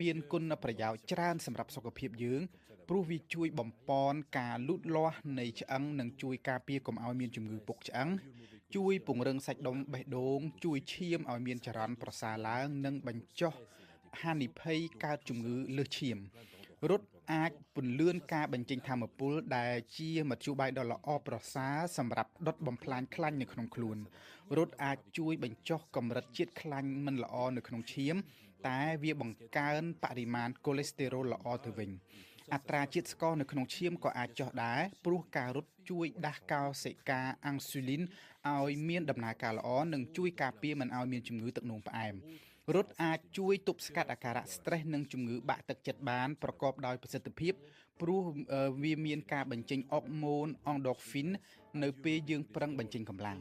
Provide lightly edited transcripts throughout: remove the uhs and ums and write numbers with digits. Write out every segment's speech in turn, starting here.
មានគុណប្រយោជន៍ច្រើនសម្រាប់សុខភាពយើងព្រោះវាជួយបំពន់ការលូតលាស់នៃឆ្អឹងនិងជួយការពារកុំឲ្យមានជំងឺពុកឆ្អឹងជួយពង្រឹងសាច់ដុំបេះដូងជួយឈាមឲ្យមានចរន្តប្រសើរឡើងនិងបញ្ចុះហានិភ័យកើតជំងឺលើសឈាមរត់អាចពន្លឿនការបញ្ចេញថាមពលដែលជាមធ្យោបាយដ៏ល្អប្រសើរសម្រាប់ដុតបំផ្លាញខ្លាញ់នៅក្នុងខ្លួនរត់អាចជួយបញ្ចុះកម្រិតជាតិខ្លាញ់មិនល្អនៅក្នុងឈាមតែវាបង្កើនបរិមាណកូលេស្តេរ៉ុលល្អទៅវិញអត្រាជាតិស្ករនៅក្នុងឈាមក៏អាចចុះដែរព្រោះការរត់ជួយដាស់កោសិកាអាំងស៊ូលីនឲ្យមានដំណើរការល្អនិងជួយការពារមិនឲ្យមានជំងឺទឹកនោមផ្អែមរត់អាចជួយទប់ស្កាត់អាការៈ stress និងជំងឺបាក់ទឹកចិត្តបានប្រកបដោយប្រសិទ្ធភាពព្រោះវាមានការបញ្ចេញអុកម៉ូនអង់ដូហ្វីននៅពេលយើងប្រឹងបញ្ចេញកម្លាំង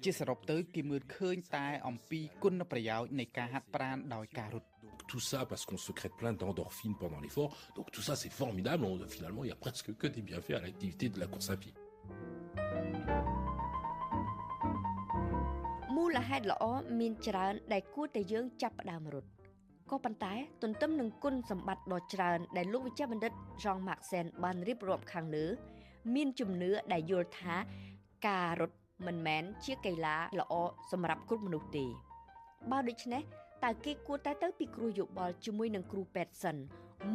ជាសរុបទៅគេមើលឃើញតែអំពីគុណប្រយោជន៍នៃការហាត់ប្រាណដោយការរត់ Donc tout ça parce qu'on sécrète plein d'endorphines pendant l'effort. Donc tout ça c'est formidable. Finalement, il y a presque que des bienfaits à l'activité de la course à pied. មូលហេតុល្អមានច្រើនដែលគួរតែយើងចាប់ផ្ដើមរត់ក៏ប៉ុន្តែទន្ទឹមនឹងគុណសម្បត្តិដ៏ច្រើនដែលលោកវិជ្ជបណ្ឌិត Jean-Marc Sen បានរៀបរាប់ខាងលើមានជំនឿដែលយល់ថាការរត់មិនមែនជាកីឡាល្អសម្រាប់គ្រប់មនុស្សទេបើដូច្នេះតើគេគួរតែទៅពិគ្រោះយោបល់ជាមួយនឹងគ្រូពេទ្យសិន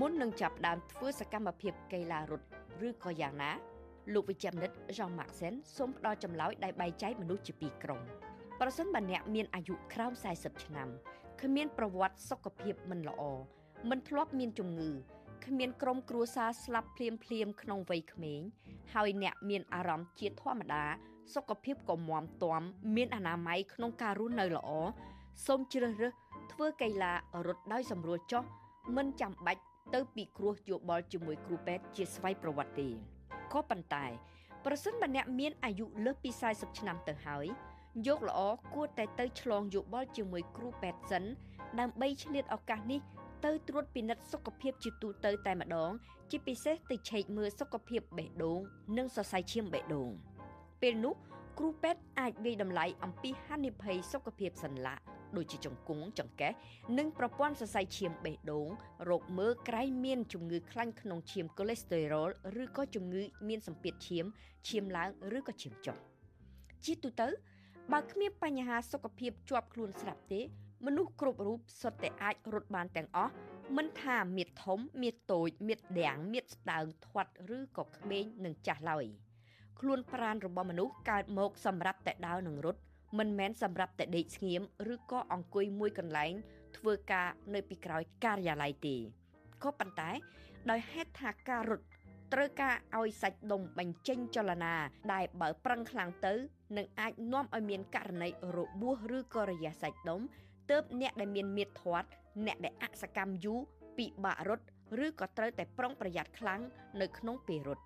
មុននឹងចាប់ផ្ដើមធ្វើសកម្មភាពកីឡារត់ឬក៏យ៉ាងណាលោកវិជ្ជបណ្ឌិត Jean-Marc Sen សូមផ្ដល់ចម្លើយដែលបែងចែកមនុស្សជាពីរក្រុមប្រសិនបើអ្នកមានអាយុក្រោម40ឆ្នាំគ្មានប្រវត្តិសុខភាពមិនល្អមិនធ្លាប់មានជំងឺគ្មានក្រុមគ្រួសារស្លាប់ភ្លាមក្នុងវ័យក្មេងហើយអ្នកមានអារម្មណ៍ជាធម្មតាសុខភាពក៏មាំទាំមានអនាម័យក្នុងការរស់នៅល្អសូមជ្រើសរើសធ្វើកីឡារត់ដោយសម្រួលចុះមិនចាំបាច់ទៅពិគ្រោះយោបល់ជាមួយគ្រូពេទ្យជាស្វ័យប្រវត្តិទេក៏ប៉ុន្តែប្រសិនបើអ្នកមានអាយុលើសពី40ឆ្នាំទៅហើយយកល្អគួរតែទៅឆ្លងយោបល់ជាមួយគ្រូពេទ្យសិនដើម្បីឆ្លៀតឱកាសនេះទៅត្រួតពិនិត្យសុខភាពជាទូទៅតែម្ដងជាពិសេសទៅឆែកមើលសុខភាពបេះដូងនិងសរសៃឈាមបេះដូងពេលនោះគ្រូពេទ្យអាចវាយតម្លៃអំពីហានិភ័យសុខភាពសន្លាក់ដូចជាជង្គង់ចង្កេះនិងប្រព័ន្ធសរសៃឈាមបេះដូងរកមើលក្រែងមានជំងឺខ្លាញ់ក្នុងឈាមកូលេស្តេរ៉ុលឬក៏ជំងឺមានសម្ពាធឈាមឡើងឬក៏ឈាមចុះជាទូទៅបើគ្មានបញ្ហាសុខភាពជាប់ខ្លួនស្រាប់ទេមនុស្សគ្រប់រូបសុទ្ធតែអាចរត់បានទាំងអស់មិនថាមៀតធំមៀតតូចមៀតដាំងមៀតស្ដើងធាត់ឬក៏ក្មេងនិងចាស់ឡើយខ្លួនប្រាណរបស់មនុស្សកើតមកសម្រាប់តែដើរនិងរត់មិនមែនសម្រាប់តែដេកស្ងៀមឬក៏អង្គុយមួយកន្លែងធ្វើការនៅពីក្រោយការិយាល័យទេក៏ប៉ុន្តែដោយហេតុថាការរត់ត្រូវការឲ្យសាច់ដុំបញ្ចេញចលនាដែលបើប្រឹងខ្លាំងទៅនឹងអាចនាំឲ្យមានករណីរបួសឬក៏រយៈសាច់ដុំទើបអ្នកដែលមានមៀតធាត់អ្នកដែលអសកម្មយូរពិបាករត់ឬក៏ត្រូវតែប្រុងប្រយ័ត្នខ្លាំងនៅក្នុងពេលរត់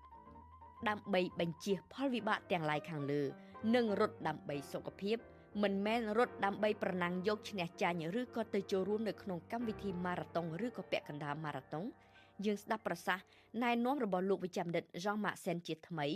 ដើម្បីបញ្ជៀសផលវិបាកទាំងឡាយខាងលើនិងរត់ដើម្បីសុខភាពមិនមែនរត់ដើម្បីប្រណាំងយកឈ្នះចាញ់ឬក៏ទៅចូលរួមនៅក្នុងកម្មវិធីម៉ារ៉ាតុងឬក៏ពាក់កណ្ដាលម៉ារ៉ាតុងយើងស្ដាប់ប្រសាសន៍ណែនាំរបស់លោកវិជ្ជបណ្ឌិត Jean-Marc Sen ជាថ្មី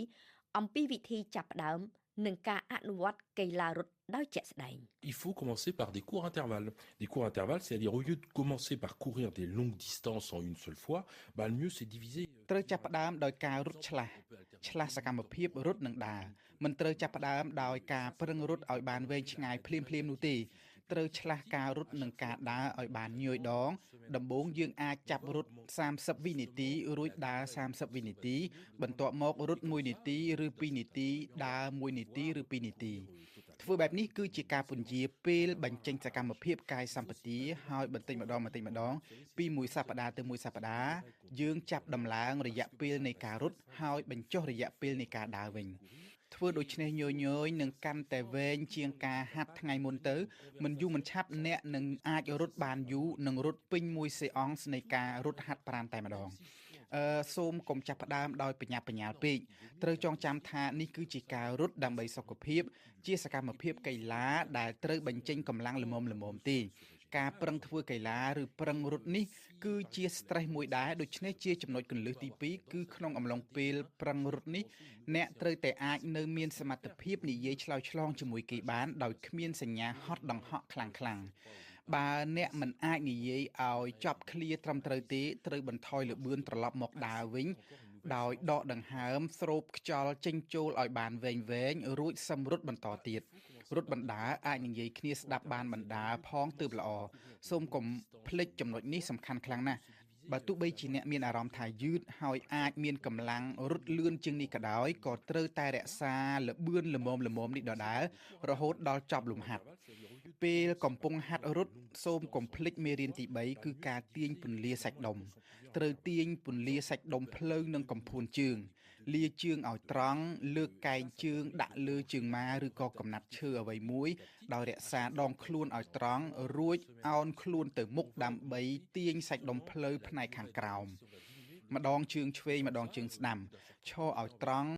អំពីវិធីចាប់ផ្ដើមនិងការអនុវត្តកីឡារត់ដោយជាក់ស្ដែង Il faut commencer par des courts intervalles. Des courts intervalles, c'est-à-dire au lieu de commencer par courir des longues distances en une seule fois, le mieux c'est diviser. ត្រូវចាប់ផ្ដើមដោយការរត់ឆ្លាស់សកម្មភាពរត់និងដើរមិនត្រូវចាប់ផ្ដើមដោយការប្រឹងរត់ឲ្យបានវែងឆ្ងាយភ្លាមនោះទេត្រូវឆ្លាស់ការរត់និងការដើរឲ្យបានញយដងដំបូងយើងអាចចាប់រត់30វិនាទីរួចដើរ30វិនាទីបន្ទាប់មករត់1នាទីឬ2នាទីដើរ1នាទីឬ2នាទីធ្វើបែបនេះគឺជាការពន្យាពេលបញ្ចេញសកម្មភាពកាយសម្បទាហើយបន្តិចម្ដងពីមួយសប្តាហ៍ទៅមួយសប្តាហ៍យើងចាប់ដំឡើងរយៈពេលនៃការរត់ហើយបញ្ចុះរយៈពេលនៃការដើរវិញធ្វើដូច្នេះញយនឹងកាន់តែវែងជាងការហាត់ថ្ងៃមុនទៅមិនយូរមិនឆាប់អ្នកនឹងអាចរត់បានយូរនិងរត់ពេញមួយសេអង់នៃការរត់ហាត់ប្រាណតែម្ដងសូមកុំចាប់ផ្ដើមដោយបញ្ញាបញ្ញាលពេកត្រូវចងចាំថានេះគឺជាការរត់ដើម្បីសុខភាពជាសកម្មភាពកីឡាដែលត្រូវបញ្ចេញកម្លាំងល្មមទេការប្រឹងធ្វើកីឡាឬប្រឹងរត់នេះគឺជា stress មួយដែរដូច្នេះជាចំណុចគន្លឹះទី2គឺក្នុងអំឡុងពេលប្រឹងរត់នេះអ្នកត្រូវតែអាចនៅមានសមត្ថភាពនិយាយឆ្លើយឆ្លងជាមួយគេបានដោយគ្មានសញ្ញាហត់ដង្ហក់ខ្លាំង បើអ្នកមិនអាចនិយាយឲ្យចប់ឃ្លាត្រឹមត្រូវទេត្រូវបន្ថយល្បឿនត្រឡប់មកដើរវិញដោយដកដង្ហើមស្រូបខ្យល់ចេញចូលឲ្យបានវែងរួចសឹមរត់បន្តទៀតរត់បណ្ដើរអាចនិយាយគ្នាស្ដាប់បានបណ្ដើរផងទើបល្អសូមកុំភ្លេចចំណុចនេះសំខាន់ខ្លាំងណាស់បើទោះបីជាអ្នកមានអារម្មណ៍ថាយឺតហើយអាចមានកម្លាំងរត់លឿនជាងនេះក៏ដោយក៏ត្រូវតែរក្សាល្បឿនល្មមនេះដដែលរហូតដល់ចប់លំហាត់ពេលកំពុងហាត់រត់សូមកុំភ្លេចមេរៀនទី3គឺការទាញពន្លាសាច់ដុំត្រូវទាញពន្លាសាច់ដុំភ្លើងនិងកំភួនជើងលាជើងឲ្យត្រង់លើកកែងជើងដាក់លើជើងម៉ាឬក៏កំណាត់ឈើអ្វីមួយដោយរក្សាដងខ្លួនឲ្យត្រង់រួចអោនខ្លួនទៅមុខដើម្បីទាញសាច់ដុំភ្លៅផ្នែកខាងក្រោមម្ដងជើងឆ្វេងម្ដងជើងស្ដាំឈរឲ្យត្រង់